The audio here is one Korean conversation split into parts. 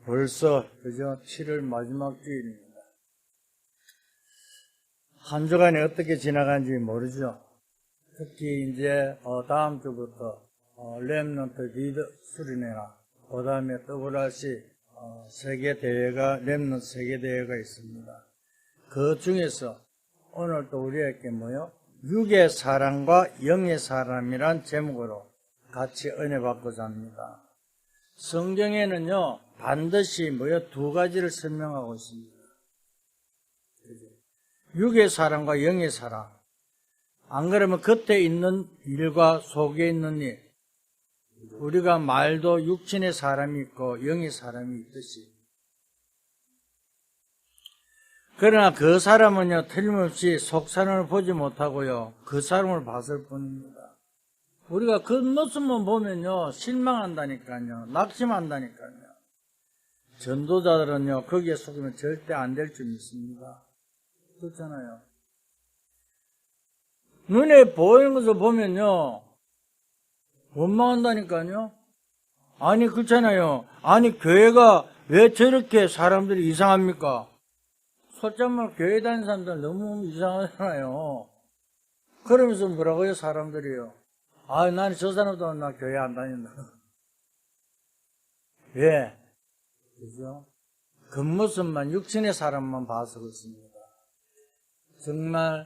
벌써 그저 7월 마지막 주일입니다. 한 주간이 어떻게 지나간지 모르죠. 특히 이제 다음 주부터 렘넌트 리더 수련회나 그 다음에 WRC 세계 대회가 렘넌트 세계 대회가 있습니다. 그 중에서 오늘 또 우리에게 육의 사람과 영의 사람이란 제목으로 같이 은혜 받고자 합니다. 성경에는요 반드시 두 가지를 설명하고 있습니다. 육의 사람과 영의 사람. 안 그러면 겉에 있는 일과 속에 있는 일. 우리가 말도 육신의 사람이 있고 영의 사람이 있듯이. 그러나 그 사람은요 틀림없이 속 사람을 보지 못하고요 그 사람을 봤을 뿐입니다. 우리가 겉모습만 보면요 실망한다니까요, 낙심한다니까요. 전도자들은요 거기에 속으면 절대 안 될 줄 믿습니다. 그렇잖아요. 눈에 보이는 것을 보면요 원망한다니까요. 아니 그렇잖아요. 아니 교회가 왜 저렇게 사람들이 이상합니까? 솔직말 교회 다니는 사람들 너무 이상하잖아요. 그러면서 뭐라고요 사람들이요. 아 나는 저 사람도 나 교회 안 다닌다. 왜? 그죠? 겉모습만 육신의 사람만 봐서 그렇습니다. 정말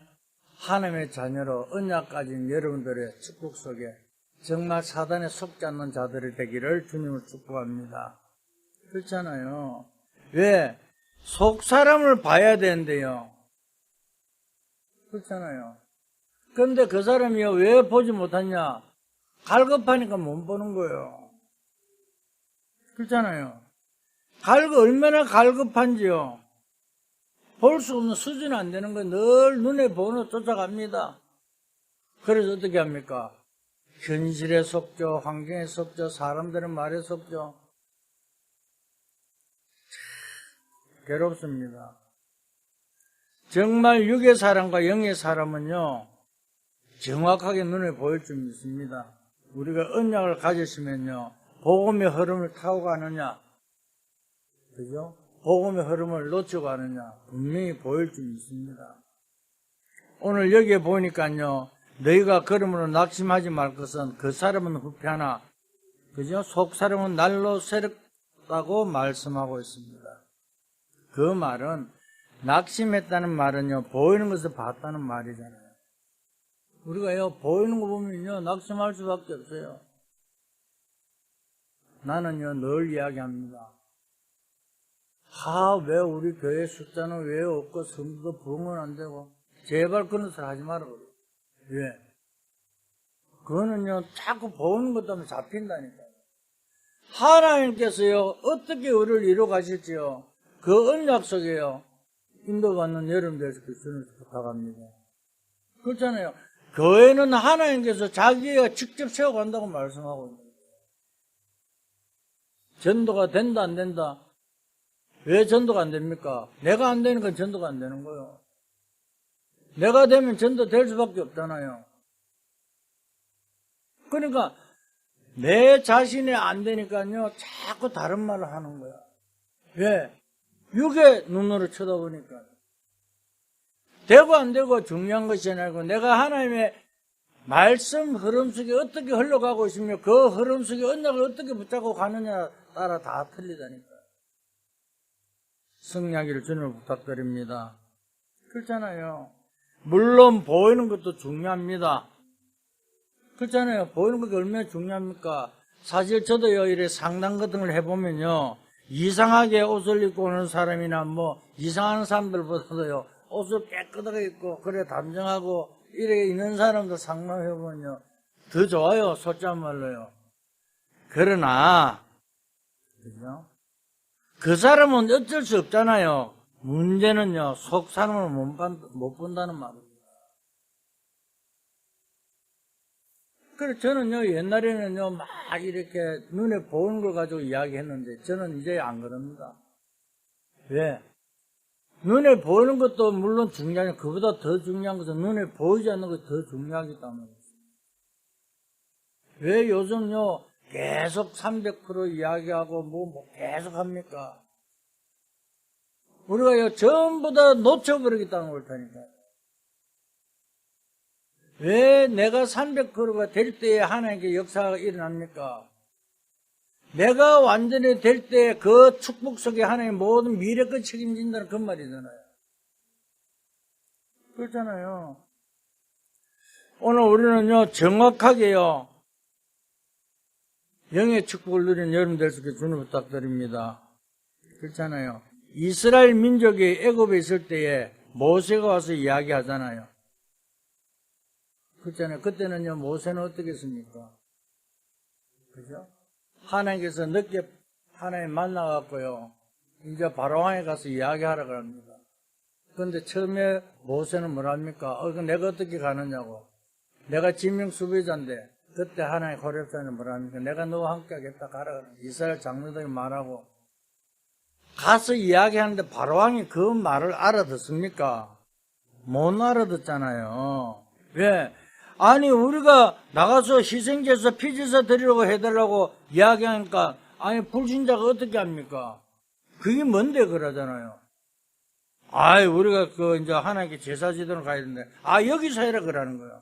하나님의 자녀로 언약 가진 여러분들의 축복 속에 정말 사단에 속지 않는 자들이 되기를 주님을 축복합니다. 그렇잖아요. 왜? 속 사람을 봐야 되는데요. 그렇잖아요. 그런데 그 사람이요 왜 보지 못하냐? 갈급하니까 못 보는 거예요. 그렇잖아요. 얼마나 갈급한지요. 볼 수 없는 수준이 안 되는 거예요. 늘 눈에 보는 쫓아갑니다. 그래서 어떻게 합니까? 현실에 속죠, 환경에 속죠, 사람들의 말에 속죠. 괴롭습니다. 정말 육의 사람과 영의 사람은요 정확하게 눈에 보일 줄 믿습니다. 우리가 언약을 가졌으면요 복음의 흐름을 타고 가느냐, 그죠? 복음의 흐름을 놓치고 가느냐 분명히 보일 줄 믿습니다. 오늘 여기에 보니까요 너희가 그러므로 낙심하지 말 것은 그 사람은 후패하나 그죠? 속 사람은 날로 새롭다고 말씀하고 있습니다. 그 말은 낙심했다는 말은요 보이는 것을 봤다는 말이잖아요. 우리가요 보이는 거 보면요 낙심할 수밖에 없어요. 나는요 늘 이야기합니다. 왜 우리 교회 숫자는 왜 없고 성도 부흥은 안 되고 제발 그런 소리 하지 말아요. 왜? 그거는요 자꾸 보는 것 때문에 잡힌다니까요. 하나님께서요 어떻게 우리를 이루어 가실지요 그 언약 속에요 인도받는 여러분들에서 주님을 부탁합니다. 그렇잖아요. 교회는 하나님께서 자기가 직접 세워간다고 말씀하고 있는 거예요. 전도가 된다 안 된다? 왜 전도가 안 됩니까? 내가 안 되는 건 전도가 안 되는 거예요. 내가 되면 전도 될 수밖에 없잖아요. 그러니까 내 자신이 안 되니까요 자꾸 다른 말을 하는 거야. 왜? 육의 눈으로 쳐다보니까. 되고 안 되고 중요한 것이 아니고 내가 하나님의 말씀 흐름 속에 어떻게 흘러가고 있으며 그 흐름 속에 언약을 어떻게 붙잡고 가느냐 따라 다 틀리다니까. 승리하기를 주님을 부탁드립니다. 그렇잖아요. 물론 보이는 것도 중요합니다. 그렇잖아요. 보이는 것이 얼마나 중요합니까? 사실 저도요 이래 상담 같은 걸 해보면요 이상하게 옷을 입고 오는 사람이나 이상한 사람들보다도요 옷을 깨끗하게 입고 그래 단정하고 이렇게 있는 사람들 상담해보면요 더 좋아요. 솔직한 말로요. 그러나 그죠? 그 사람은 어쩔 수 없잖아요. 문제는요 속 사람을 못 본다는 말입니다. 그래서 저는요 옛날에는요 막 이렇게 눈에 보이는 걸 가지고 이야기했는데 저는 이제 안 그럽니다. 왜? 눈에 보이는 것도 물론 중요하지만 그보다 더 중요한 것은 눈에 보이지 않는 것이 더 중요하기 때문에. 왜 요즘요 계속 300% 이야기하고 뭐 계속 합니까? 우리가 전부 다 놓쳐버리겠다는 걸 테니까요. 왜 내가 300%가 될 때에 하나님께 역사가 일어납니까? 내가 완전히 될 때 그 축복 속에 하나님 모든 미래껏 책임진다는 그 말이잖아요. 그렇잖아요. 오늘 우리는요, 정확하게요, 영의 축복을 누린 여러분 될 수 있게 주님 부탁드립니다. 그렇잖아요. 이스라엘 민족이 애굽에 있을 때에 모세가 와서 이야기하잖아요. 그렇잖아요. 그때는요, 모세는 어떻게 했습니까? 그죠? 하나님께서 늦게 하나님 만나갖고요, 이제 바로왕에 가서 이야기하라 그럽니다. 그런데 처음에 모세는 뭐랍니까? 내가 어떻게 가느냐고. 내가 지명 수배자인데, 그때 하나님 호렙산에 뭐랍니까? 내가 너와 함께 하겠다 가라. 이스라엘 장로들이 말하고, 가서 이야기하는데 바로왕이 그 말을 알아듣습니까? 못 알아듣잖아요. 왜? 아니, 우리가 나가서 희생제사, 피제사 드리려고 해달라고 이야기하니까, 아니, 불신자가 어떻게 합니까? 그게 뭔데, 그러잖아요. 아이, 우리가 이제 하나님께 제사 지도록 가야 되는데, 여기서 해라, 그러는 거예요.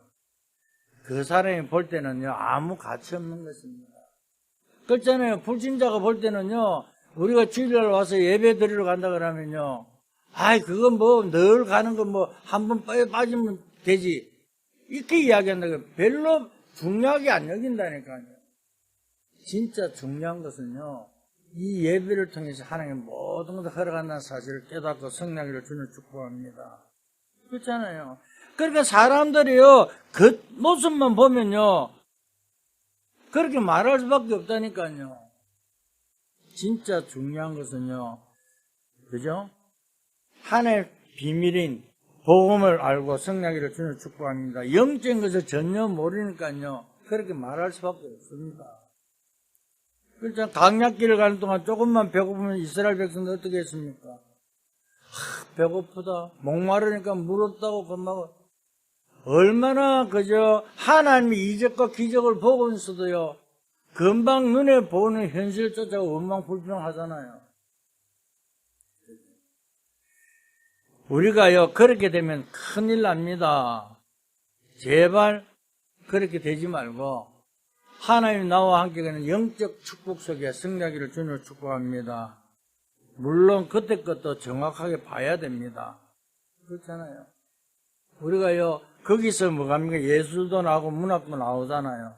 그 사람이 볼 때는요, 아무 가치 없는 것입니다. 그렇잖아요. 불신자가 볼 때는요, 우리가 주일날 와서 예배 드리러 간다 그러면요, 그건 늘 가는 거 한 번 빠지면 되지. 이렇게 이야기한다고요. 별로 중요하게 안 여긴다니까요. 진짜 중요한 것은요, 이 예배를 통해서 하나님 모든 것을 허락한다는 사실을 깨닫고 성령으로 주는 축복합니다. 그렇잖아요. 그러니까 사람들이요, 그 모습만 보면요, 그렇게 말할 수밖에 없다니까요. 진짜 중요한 것은요, 그죠? 하나의 비밀인 복음을 알고 성령으로 주는 축복합니다. 영적인 것을 전혀 모르니까요, 그렇게 말할 수밖에 없습니다. 그렇죠. 강약길을 가는 동안 조금만 배고프면 이스라엘 백성들 어떻게 했습니까? 배고프다. 목마르니까 물 없다고 겁나고. 얼마나 하나님의 이적과 기적을 보고 있어도요, 금방 눈에 보는 현실조차 원망불평하잖아요. 우리가요, 그렇게 되면 큰일 납니다. 제발 그렇게 되지 말고, 하나님 나와 함께 가는 영적 축복 속에 승리하기를 주님을 축복합니다. 물론 그때 것도 정확하게 봐야 됩니다. 그렇잖아요. 우리가요, 거기서 뭐합니까? 예술도 나오고 문학도 나오잖아요.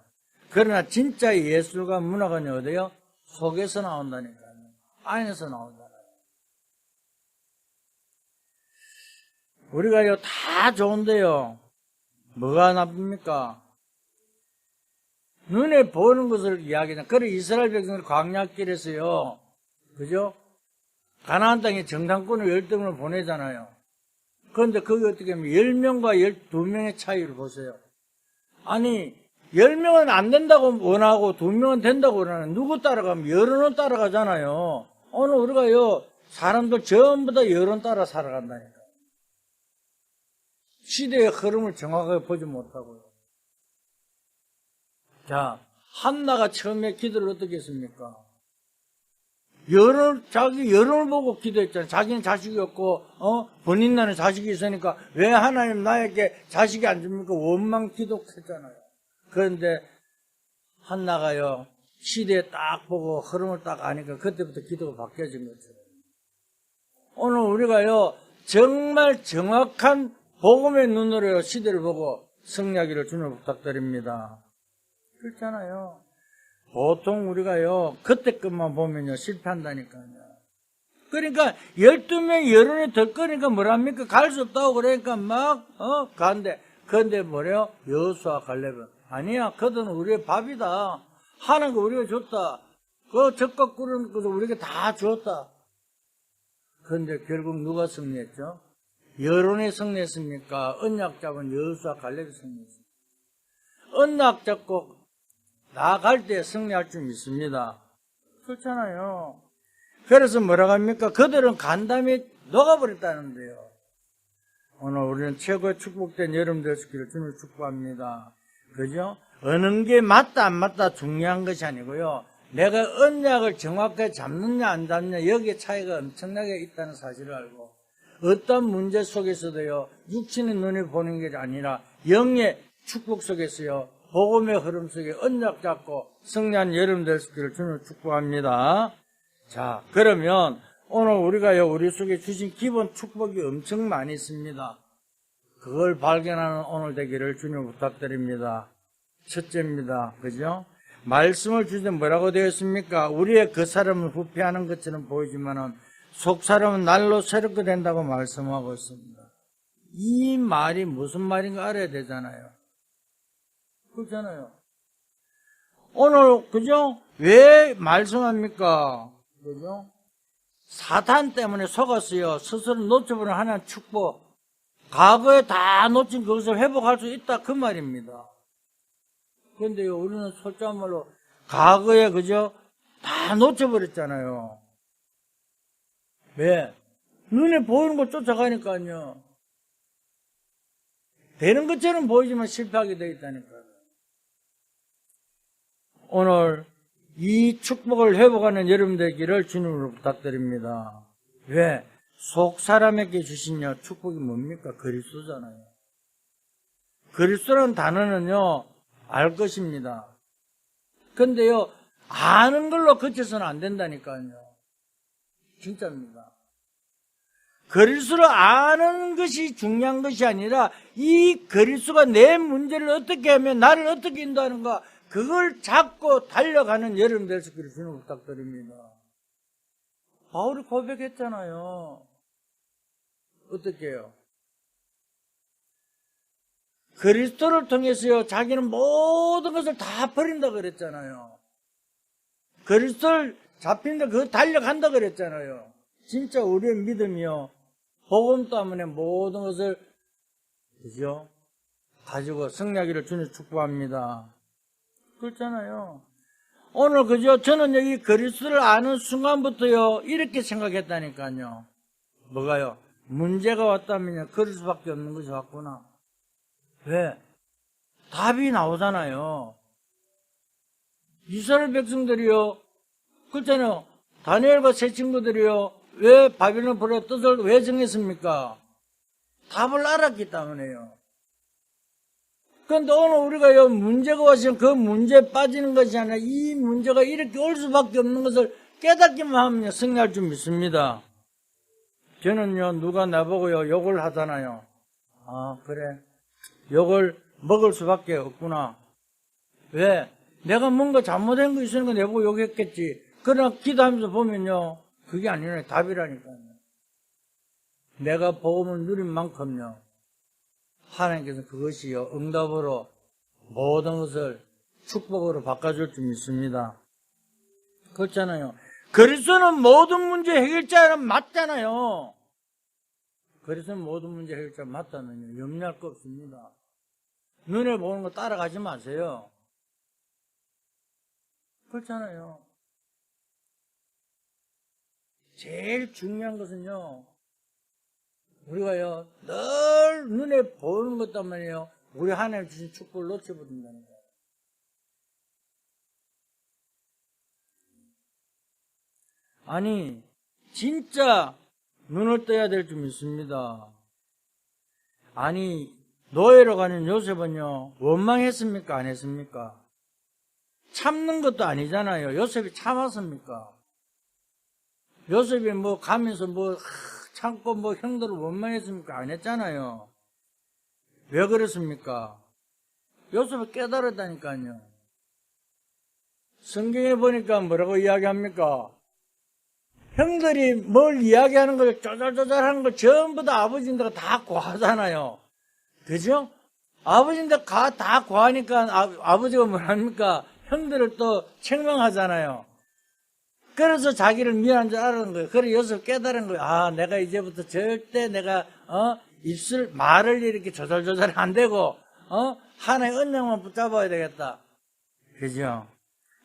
그러나 진짜 예술과 문학은 어디요? 속에서 나온다니까요. 안에서 나온잖아요. 우리가요, 다 좋은데요, 뭐가 나쁩니까? 눈에 보는 것을 이야기하잖아요. 그래, 이스라엘 백성들 광야길에서요, 그죠? 가나안 땅에 정탐꾼을 10등을 보내잖아요. 그런데 그게 어떻게 하면 10명과 12명의 차이를 보세요. 아니, 10명은 안 된다고 원하고 2명은 된다고 원하는, 누구 따라가면 여론을 따라가잖아요. 오늘 우리가요, 사람들 전부 다 여론 따라 살아간다니까. 시대의 흐름을 정확하게 보지 못하고요. 자, 한나가 처음에 기도를 어떻게 했습니까? 자기 여론을 보고 기도했잖아요. 자기는 자식이 없고, 본인 나는 자식이 있으니까 왜 하나님 나에게 자식이 안 줍니까? 원망 기도했잖아요. 그런데 한나가요, 시대에 딱 보고 흐름을 딱 아니까 그때부터 기도가 바뀌어진 거죠. 오늘 우리가요, 정말 정확한 복음의 눈으로 시대를 보고 승리하기를 주님을 부탁드립니다. 그렇잖아요. 보통 우리가요, 그때 것만 보면요, 실패한다니까요. 그러니까 12명 여론이 될 거니까 뭐랍니까? 갈 수 없다고 그러니까 가는데, 그런데 뭐래요? 여호수아 갈렙은 아니야, 그들은 우리의 밥이다. 하는 거 우리가 줬다. 그 젖과 꿀은 우리가 다 줬다. 그런데 결국 누가 승리했죠? 여론이 승리했습니까? 언약 잡은 여호수아 갈렙이 승리했습니다. 언약 잡고 나아갈 때 승리할 줄 믿습니다. 그렇잖아요. 그래서 뭐라고 합니까? 그들은 간담이 녹아버렸다는데요. 오늘 우리는 최고의 축복된 여름 되시기를 주님을 축복합니다. 그죠? 어느 게 맞다 안 맞다 중요한 것이 아니고요. 내가 언약을 정확하게 잡느냐 안 잡느냐 여기에 차이가 엄청나게 있다는 사실을 알고 어떤 문제 속에서도요. 육신의 눈에 보는 게 아니라 영의 축복 속에서요. 복음의 흐름 속에 언약 잡고 승리한 여러분 될 수 있기를 주님을 축복합니다. 자, 그러면 오늘 우리가요. 우리 속에 주신 기본 축복이 엄청 많이 있습니다. 그걸 발견하는 오늘 되기를 주님 부탁드립니다. 첫째입니다. 그죠? 말씀을 주실 때 뭐라고 되어 있습니까? 우리의 그 사람을 후패하는 것처럼 보이지만은 속 사람은 날로 새롭게 된다고 말씀하고 있습니다. 이 말이 무슨 말인가 알아야 되잖아요. 그렇잖아요. 오늘, 그죠? 왜 말씀합니까? 그죠? 사탄 때문에 속았어요. 스스로 놓쳐버린 하나님 축복. 과거에 다 놓친 그것을 회복할 수 있다. 그 말입니다. 그런데요, 우리는 솔직한 말로 과거에, 그죠? 다 놓쳐버렸잖아요. 왜? 눈에 보이는 거 쫓아가니까요. 되는 것처럼 보이지만 실패하게 되어 있다니까요. 오늘 이 축복을 회복하는 여러분 되기를 주님으로 부탁드립니다. 왜? 속 사람에게 주신 축복이 뭡니까? 그리스도잖아요. 그리스도라는 단어는요, 알 것입니다. 근데요, 아는 걸로 그쳐서는 안 된다니까요. 진짜입니다. 그리스도를 아는 것이 중요한 것이 아니라 이 그리스도가 내 문제를 어떻게 하면 나를 어떻게 인도하는가 그걸 잡고 달려가는 여러분 될 수 있기를 주님 부탁드립니다. 바울이 고백했잖아요. 어떻게 해요? 그리스도를 통해서요, 자기는 모든 것을 다 버린다 그랬잖아요. 그리스도를 잡힌다, 그거 달려간다 그랬잖아요. 진짜 우리의 믿음이요, 복음 때문에 모든 것을, 그죠? 가지고 승리하기를 주님 축복합니다. 그렇잖아요. 오늘, 그죠? 저는 여기 그리스도를 아는 순간부터요, 이렇게 생각했다니까요. 뭐가요? 문제가 왔다면요, 그럴 수밖에 없는 것이 왔구나. 왜? 답이 나오잖아요. 이스라엘 백성들이요, 그렇잖아요. 다니엘과 세 친구들이요, 왜 바빌론 포로의 뜻을 왜 정했습니까? 답을 알았기 때문에요. 그런데 오늘 우리가요, 문제가 와서 그 문제에 빠지는 것이 아니라 이 문제가 이렇게 올 수밖에 없는 것을 깨닫기만 하면 승리할 줄 믿습니다. 저는요, 누가 나보고요, 욕을 하잖아요. 아, 그래. 욕을 먹을 수밖에 없구나. 왜? 내가 뭔가 잘못한 거 있으니까 내보고 욕했겠지. 그러나 기도하면서 보면요, 그게 아니라 답이라니까요. 내가 복음을 누린 만큼요, 하나님께서 그것이요, 응답으로 모든 것을 축복으로 바꿔줄 줄 믿습니다. 그렇잖아요. 그리스도는 모든 문제 해결자는 맞잖아요. 그리스도는 모든 문제 해결자 맞다면요, 염려할 거 없습니다. 눈에 보는 거 따라가지 마세요. 그렇잖아요. 제일 중요한 것은요, 우리가요, 늘 눈에 보이는 것 때문에요, 우리 하나님 주신 축복을 놓쳐버린다는 거예요. 아니, 진짜 눈을 떠야 될 줄 믿습니다. 아니, 노예로 가는 요셉은요, 원망했습니까? 안 했습니까? 참는 것도 아니잖아요. 요셉이 참았습니까? 요셉이 뭐 가면서 뭐 참고 뭐 형들을 원망했습니까? 안 했잖아요. 왜 그랬습니까? 요셉이 깨달았다니까요. 성경에 보니까 뭐라고 이야기합니까? 형들이 뭘 이야기하는 걸 쪼잘쪼잘하는 걸 전부 다 아버지인데가 다 고하잖아요. 그죠? 아버지인데 다 고하니까 아버지가 뭐랍니까? 형들을 또 책망하잖아요. 그래서 자기를 미안한 줄 알았는 거예요. 그래 요셉 깨달은 거예요. 아, 내가 이제부터 절대 내가 입술 말을 이렇게 조잘조잘 안 되고 하나의 언약만 붙잡아야 되겠다. 그죠?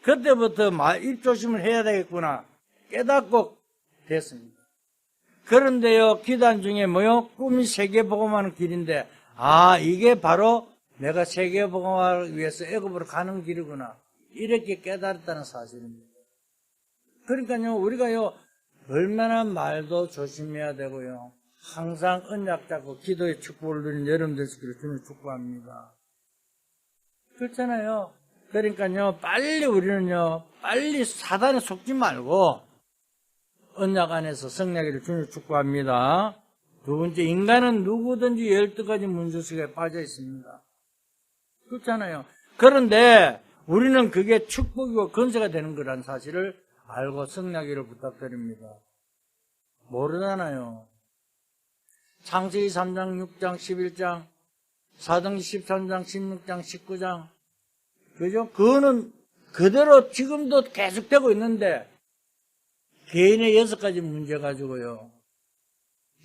그때부터 입 조심을 해야 되겠구나 깨닫고 됐습니다. 그런데요, 기도한 중에 뭐요? 꿈이 세계 복음하는 길인데, 아, 이게 바로 내가 세계복음화를 위해서 애굽으로 가는 길이구나. 이렇게 깨달았다는 사실입니다. 그러니까요, 우리가요, 얼마나 말도 조심해야 되고요. 항상 언약 잡고 기도의 축복을 누린 여러분 되시기를 주님을 축복합니다. 그렇잖아요. 그러니까요, 빨리 우리는요, 빨리 사단에 속지 말고 언약 안에서 승리하기를 주님을 축복합니다. 두 번째, 인간은 누구든지 12가지 문제속에 빠져 있습니다. 그렇잖아요. 그런데 우리는 그게 축복이고 건세가 되는 거란 사실을 알고 승리하기를 부탁드립니다. 모르잖아요. 창세기 3장, 6장, 11장, 사도행전 13장, 16장, 19장. 그죠? 그거는 그대로 지금도 계속되고 있는데 개인의 6가지 문제 가지고요.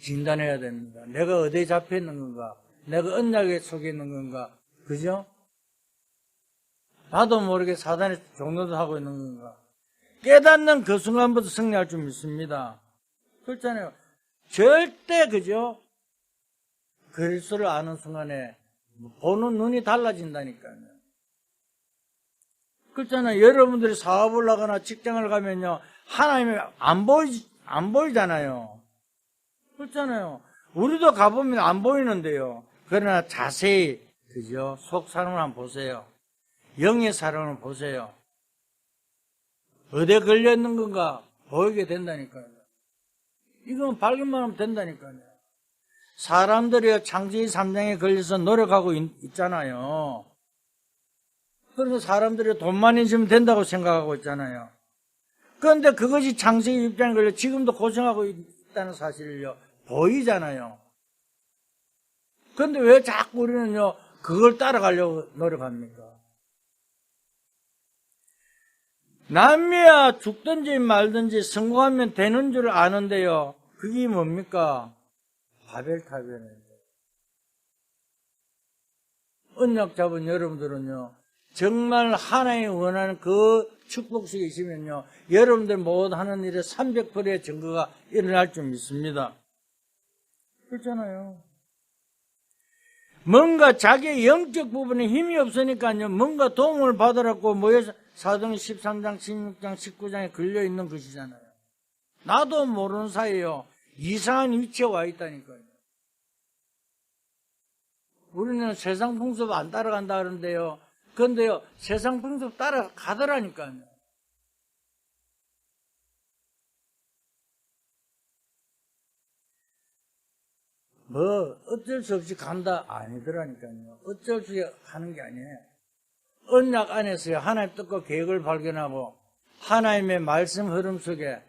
진단해야 됩니다. 내가 어디에 잡혀 있는 건가? 내가 언약에 속에 있는 건가? 그죠? 나도 모르게 사단의 종노릇 하고 있는 건가? 깨닫는 그 순간부터 승리할 줄 믿습니다. 그렇잖아요. 절대, 그죠? 그리스도를 아는 순간에 보는 눈이 달라진다니까요. 그렇잖아요. 여러분들이 사업을 하거나 직장을 가면요, 하나님이 안 보이잖아요. 그렇잖아요. 우리도 가보면 안 보이는데요. 그러나 자세히, 그죠? 속 사람을 한번 보세요. 영의 사람을 보세요. 어디에 걸려있는 건가 보이게 된다니까요. 이건 발견만 하면 된다니까요. 사람들이 창세기 3장에 걸려서 노력하고 있잖아요. 그래서 사람들이 돈만 있으면 된다고 생각하고 있잖아요. 그런데 그것이 창세기 6장에 걸려 지금도 고생하고 있다는 사실을요, 보이잖아요. 그런데 왜 자꾸 우리는요, 그걸 따라가려고 노력합니까? 남이야 죽든지 말든지 성공하면 되는 줄 아는데요. 그게 뭡니까? 바벨탑이에요. 언약 잡은 여러분들은요, 정말 하나님이 원하는 그 축복 속에 있으면요, 여러분들 모두 하는 일에 300%의 증거가 일어날 줄 믿습니다. 그렇잖아요. 뭔가 자기의 영적 부분에 힘이 없으니까요, 뭔가 도움을 받으라고 모여서 사도행전 13장, 16장, 19장에 걸려있는 것이잖아요. 나도 모르는 사이에요, 이상한 위치에 와 있다니까요. 우리는 세상 풍습 안 따라간다 그러는데요, 그런데요, 세상 풍습 따라가더라니까요. 뭐 어쩔 수 없이 간다 아니더라니까요. 어쩔 수 없이 하는 게 아니에요. 언약 안에서요, 하나님 뜻과 계획을 발견하고 하나님의 말씀 흐름 속에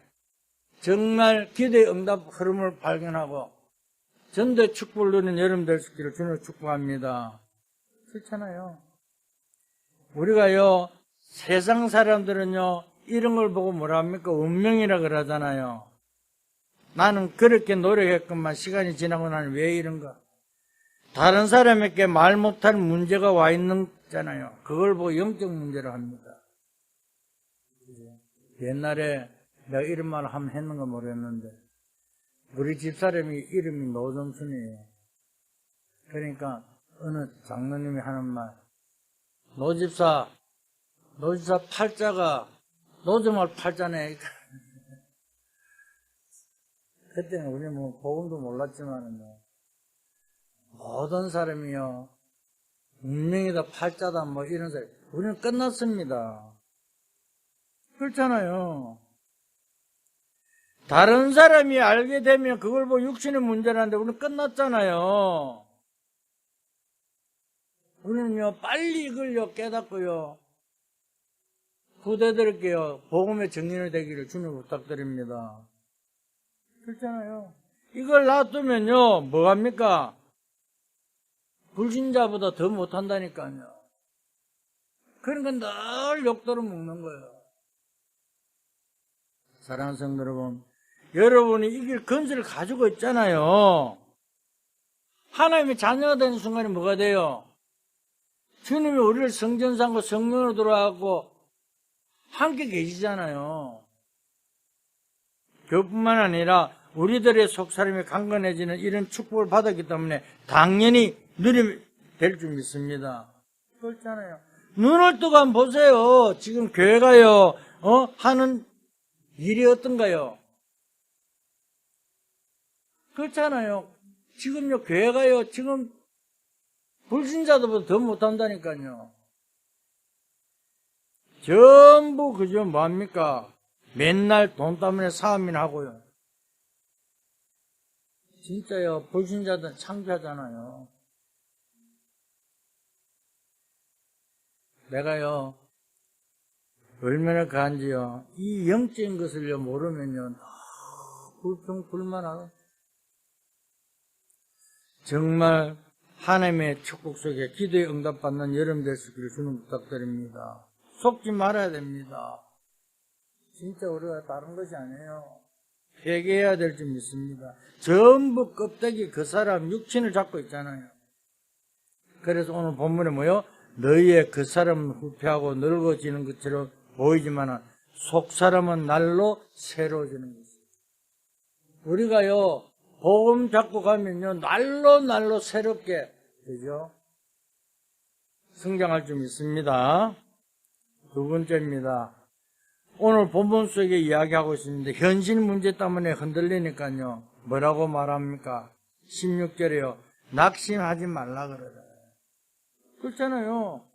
정말 기도의 응답 흐름을 발견하고 전도의 축복을 누리는 여러분 될 수 있기를 주님을 축복합니다. 그렇잖아요. 우리가요, 세상 사람들은요, 이런 걸 보고 뭐라 합니까? 운명이라 그러잖아요. 나는 그렇게 노력했건만 시간이 지나고 나는 왜 이런가? 다른 사람에게 말 못할 문제가 와 있는 거잖아요. 그걸 보고 영적 문제를 합니다. 옛날에 내가 이런 말을 한번 했는가 모르겠는데, 우리 집사람이 이름이 노점순이에요. 그러니까 어느 장로님이 하는 말, 노집사 팔자가 노점할 팔자네. 그때는 우리 뭐 복음도 몰랐지만은요, 모든 사람이요, 운명이다, 팔자다, 뭐 이런 사람, 우리는 끝났습니다. 그렇잖아요. 다른 사람이 알게 되면 그걸 보고 육신의 문제라는데 우리는 끝났잖아요. 우리는요, 빨리 이걸요, 깨닫고요, 후대들에게요, 복음의 정인이 되기를 주님 부탁드립니다. 그렇잖아요. 이걸 놔두면요, 뭐합니까? 불신자보다 더 못한다니까요. 그러니까 늘 욕도를 먹는 거예요. 사랑하는 성도 여러분, 여러분이 이길 건설을 가지고 있잖아요. 하나님의 자녀가 되는 순간에 뭐가 돼요? 주님이 우리를 성전 삼고 성령으로 돌아가고 함께 계시잖아요. 그뿐만 아니라 우리들의 속사람이 강건해지는 이런 축복을 받았기 때문에 당연히 될 줄 믿습니다. 그렇잖아요. 눈을 뜨고 한번 보세요. 지금 교회가요, 하는 일이 어떤가요? 그렇잖아요. 지금요, 교회가요, 지금 불신자들보다 더 못한다니까요. 전부 그저 뭐합니까? 맨날 돈 때문에 싸움이나 하고요. 진짜요, 불신자들은 창피하잖아요. 내가요, 얼마나 가한지요, 이 영적인 것을요, 모르면요, 불평불만하고, 정말 하나님의 축복 속에 기도에 응답받는 여름 될 수 있기를 주님 부탁드립니다. 속지 말아야 됩니다. 진짜 우리가 다른 것이 아니에요. 회개해야 될 줄 믿습니다. 전부 껍데기 그 사람 육신을 잡고 있잖아요. 그래서 오늘 본문에 뭐요? 너희의 그 사람은 후패하고 늙어지는 것처럼 보이지만 속 사람은 날로 새로워지는 것이에요. 우리가요, 복음 잡고 가면요, 날로 새롭게, 그죠? 성장할 줄 믿습니다. 두 번째입니다. 오늘 본문 속에 이야기하고 있습니다. 현실 문제 때문에 흔들리니까요, 뭐라고 말합니까? 16절에요. 낙심하지 말라 그러잖아요. 그렇잖아요.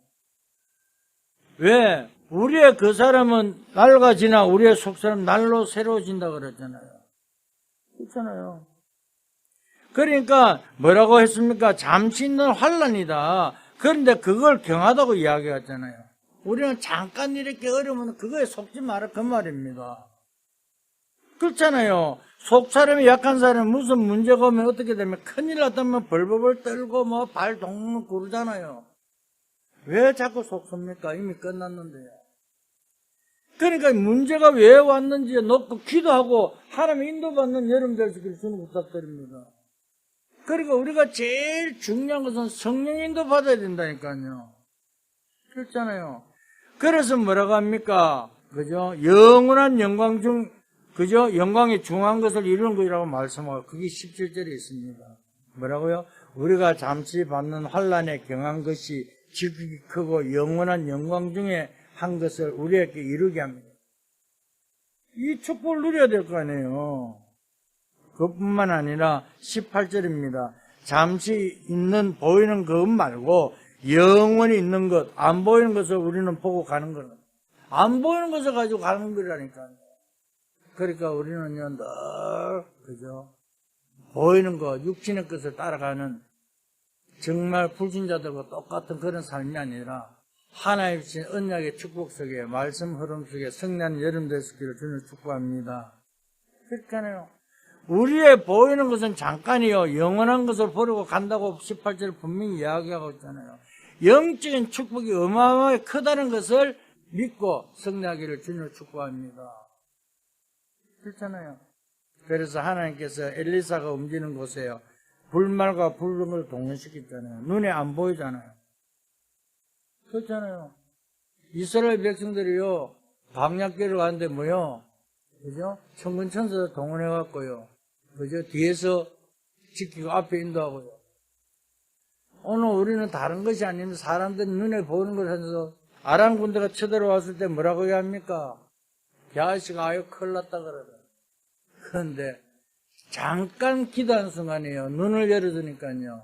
왜? 우리의 그 사람은 날과 지나 우리의 속 사람 날로 새로워진다 그랬잖아요. 그렇잖아요. 그러니까 뭐라고 했습니까? 잠시 있는 환란이다. 그런데 그걸 경하다고 이야기했잖아요. 우리는 잠깐 이렇게 어려우면 그거에 속지 마라 그 말입니다. 그렇잖아요. 속 사람이 약한 사람은 무슨 문제가 오면 어떻게 되면 큰일 났다면 벌벌 떨고 뭐 발 동무 구르잖아요. 왜 자꾸 속습니까? 이미 끝났는데요. 그러니까 문제가 왜 왔는지 놓고 기도하고 하나님 인도받는 여러분 될 수 있기를 주님 부탁드립니다. 그러니까 우리가 제일 중요한 것은 성령 인도 받아야 된다니까요. 그렇잖아요. 그래서 뭐라고 합니까? 그죠? 영원한 영광 중, 그죠? 영광의 중요한 것을 이루는 것이라고 말씀하고, 그게 17절에 있습니다. 뭐라고요? 우리가 잠시 받는 환란에 경한 것이 지극히 크고 영원한 영광 중에 한 것을 우리에게 이루게 합니다. 이 축복을 누려야 될 거 아니에요. 그뿐만 아니라 18절입니다. 잠시 있는 보이는 것 말고 영원히 있는 것, 안 보이는 것을 우리는 보고 가는 거는 안 보이는 것을 가지고 가는 거라니까요. 그러니까 우리는요, 늘 그죠? 보이는 것, 육신의 것을 따라가는 정말 불신자들과 똑같은 그런 삶이 아니라 하나님 주신 언약의 축복 속에 말씀 흐름 속에 성난 여름 될 수 있기를 주님 축복합니다. 그러니까요. 우리의 보이는 것은 잠깐이요. 영원한 것을 보려고 간다고 18절 분명히 이야기하고 있잖아요. 영적인 축복이 어마어마하게 크다는 것을 믿고 승리하기를 주님 축복합니다. 그렇잖아요. 그래서 하나님께서 엘리사가 움직이는 곳에요. 불말과 불병을 동원시켰잖아요. 눈에 안 보이잖아요. 그렇잖아요. 이스라엘 백성들이요, 광야길을 가는데 뭐요? 그죠? 천군 천사들 동원해갖고요. 그죠? 뒤에서 지키고 앞에 인도하고요. 오늘 우리는 다른 것이 아니면 사람들 눈에 보이는 걸 하면서 아람 군대가 쳐들어왔을 때 뭐라고 해야 합니까? 야시가 아유 큰일 났다 그러다. 그런데 잠깐 기도하는 순간이에요. 눈을 열어주니까요.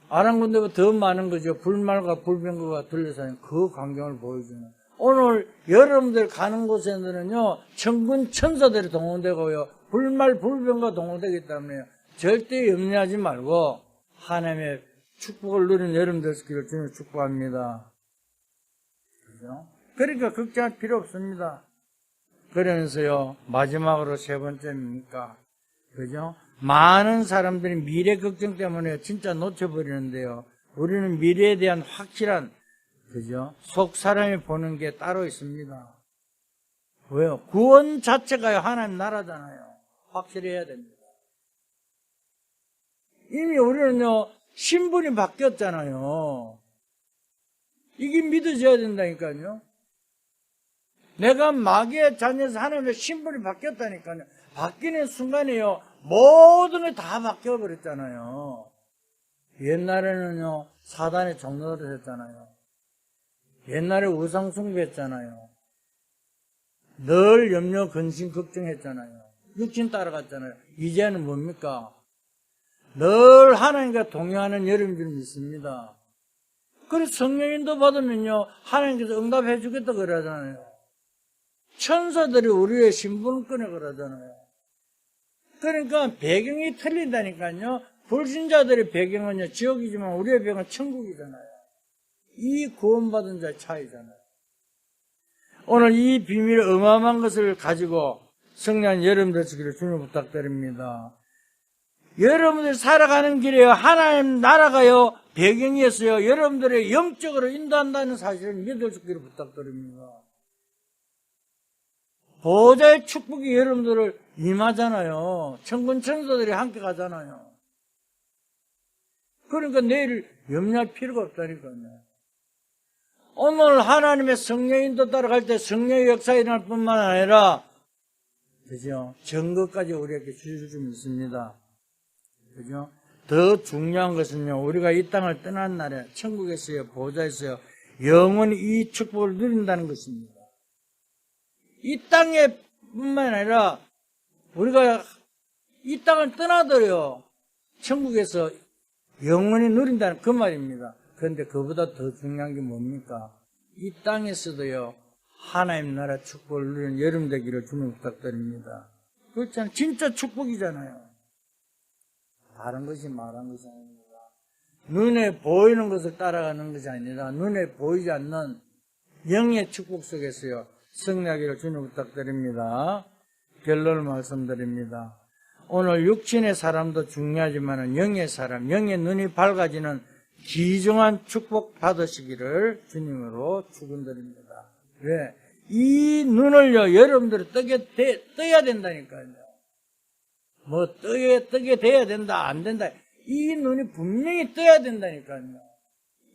아람 군대가 더 많은 거죠. 불말과 불병거가 둘러싸인 그 광경을 보여주는. 오늘 여러분들 가는 곳에는요, 천군 천사들이 동원되고요, 불말 불병거 동원되기 때문에 절대 염려하지 말고 하나님의 축복을 누리는 여러분들 되시기를 주님 축복합니다. 그죠? 그러니까 걱정할 필요 없습니다. 그러면서요, 마지막으로 세 번째입니까? 그죠? 많은 사람들이 미래 걱정 때문에 진짜 놓쳐버리는데요. 우리는 미래에 대한 확실한, 그죠? 속 사람이 보는 게 따로 있습니다. 왜요? 구원 자체가 하나님 나라잖아요. 확실해야 됩니다. 이미 우리는요, 신분이 바뀌었잖아요. 이게 믿어져야 된다니까요. 내가 마귀의 자녀에서 하나님의 신분이 바뀌었다니까요. 바뀌는 순간에요, 모든 게 다 바뀌어버렸잖아요. 옛날에는요, 사단의 종로를 했잖아요. 옛날에 우상 숭배했잖아요. 늘 염려, 근심, 걱정했잖아요. 육신 따라갔잖아요. 이제는 뭡니까? 늘 하나님과 동행하는 여러분들 믿습니다. 그래서 성령인도 받으면요, 하나님께서 응답해 주겠다 그러잖아요. 천사들이 우리의 신분을 꺼내 그러잖아요. 그러니까 배경이 틀린다니까요. 불신자들의 배경은요, 지옥이지만 우리의 배경은 천국이잖아요. 이 구원받은 자의 차이잖아요. 오늘 이 비밀 어마어마한 것을 가지고 성령 여러분들 되시기를 주님 부탁드립니다. 여러분들 살아가는 길에요, 하나님 나라가요, 배경이었어요. 여러분들의 영적으로 인도한다는 사실을 믿어주기를 부탁드립니다. 보호자의 축복이 여러분들을 임하잖아요. 천군 천사들이 함께 가잖아요. 그러니까 내일 염려할 필요가 없다니까요. 오늘 하나님의 성령인도 따라갈 때 성령의 역사가 일어날 뿐만 아니라, 그죠? 증거까지 우리에게 주실 줄 믿습니다. 그죠? 더 중요한 것은요, 우리가 이 땅을 떠난 날에 천국에서요, 보호자에서요, 영원히 이 축복을 누린다는 것입니다. 이 땅에 뿐만 아니라 우리가 이 땅을 떠나도요, 천국에서 영원히 누린다는 그 말입니다. 그런데 그보다 더 중요한 게 뭡니까? 이 땅에서도요, 하나님 나라 축복을 누리는 여러분 되기를 주님 부탁드립니다. 그렇잖아요. 진짜 축복이잖아요. 다른 것이 말한 것이 아닙니다. 눈에 보이는 것을 따라가는 것이 아니라 눈에 보이지 않는 영의 축복 속에서요, 승리하기를 주님 부탁드립니다. 결론을 말씀드립니다. 오늘 육신의 사람도 중요하지만 영의 사람, 영의 눈이 밝아지는 귀중한 축복 받으시기를 주님으로 축원드립니다. 왜? 이 눈을요, 여러분들이 떠야 된다니까요. 뭐 뜨게 돼야 된다, 안 된다. 이 눈이 분명히 떠야 된다니까요.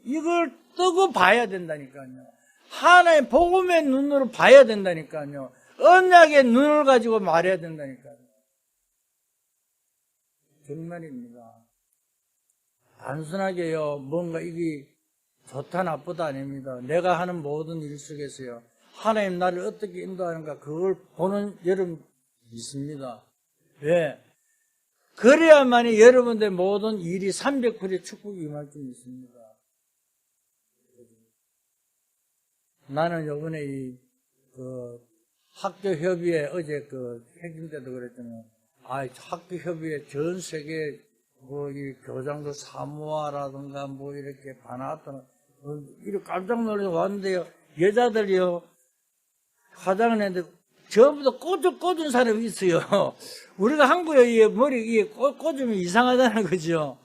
이걸 뜨고 봐야 된다니까요. 하나의 복음의 눈으로 봐야 된다니까요. 언약의 눈을 가지고 말해야 된다니까요. 정말입니다. 단순하게요, 뭔가 이게 좋다 나쁘다 아닙니다. 내가 하는 모든 일 속에서요, 하나님 나를 어떻게 인도하는가, 그걸 보는 여러분 믿습니다. 왜? 그래야만이 여러분들 모든 일이 300%의 축복이 임할 줄 믿습니다. 나는 요번에 학교 협의회 어제 핵심 때도 그랬잖아요. 학교 협의회 전 세계 이 교장도 사모아라든가 이렇게 반하더라. 이렇게 깜짝 놀라서 왔는데요. 여자들이요. 화장을 했는데 전부 다 꽂은 사람이 있어요. 우리가 한국에 머리 꽂으면 이상하다는 거죠.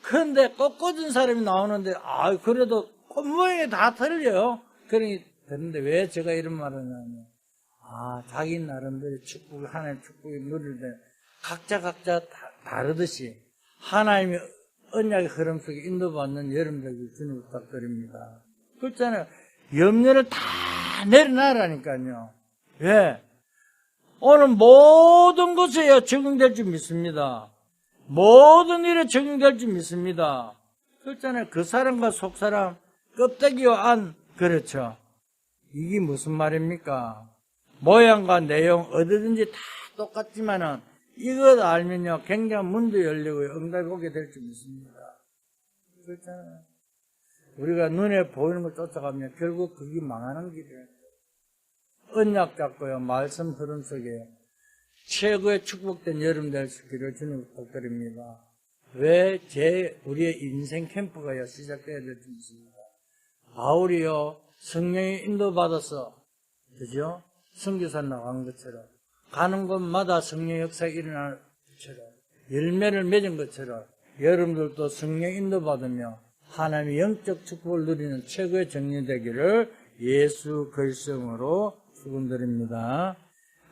그런데 꽂은 사람이 나오는데, 그래도 꽃 모양이 다 틀려요. 그러니, 그런데 왜 제가 이런 말을 하냐면, 자기 나름대로 하나님 축복이 누릴 때, 각자 다르듯이, 하나님의 언약의 흐름 속에 인도받는 여러분들에게 주님 부탁드립니다. 그렇잖아요. 염려를 다 내려놔라니까요. 왜? 오늘 모든 것에 적용될 줄 믿습니다. 모든 일에 적용될 줄 믿습니다. 그렇잖아요. 그 사람과 속사람, 껍데기와 안, 그렇죠. 이게 무슨 말입니까? 모양과 내용, 어디든지 다 똑같지만은, 이것 알면요, 굉장한 문도 열리고 응답이 오게 될 줄 믿습니다. 그렇잖아요. 우리가 눈에 보이는 걸 쫓아가면 결국 그게 망하는 길이에요. 언약 잡고요, 말씀 흐름 속에 최고의 축복된 여름 될 수 있기를 주님 부탁드립니다. 왜 우리의 인생 캠프가요, 시작돼야 될 줄 믿습니다. 바울이요, 성령의 인도받아서, 그죠? 선교사 나간 것처럼, 가는 곳마다 성령 역사가 일어날 것처럼, 열매를 맺은 것처럼, 여러분들도 성령 인도받으며, 하나님의 영적 축복을 누리는 최고의 정리 되기를 예수 그리스도로 축원드립니다.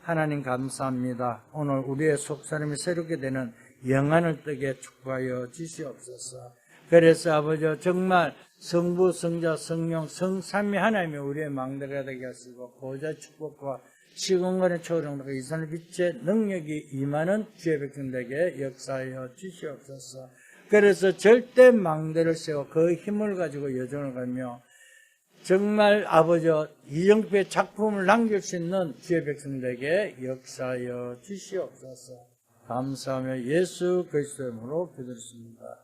하나님 감사합니다. 오늘 우리의 속사람이 새롭게 되는 영안을 뜨게 축복하여 주시옵소서. 그래서 아버지 정말 성부, 성자, 성령, 성삼위 하나님이 우리의 망대가 되게 하시고 보호자 축복과 시공간의 초령과 이산의 빛의 능력이 임하는 주의 백성들에게 역사하여 주시옵소서. 그래서 절대 망대를 세워 그 힘을 가지고 여정을 가며 정말 아버지 이정표의 작품을 남길 수 있는 주의 백성들에게 역사하여 주시옵소서. 감사하며 예수 그리스도의 이름으로 기도드립니다.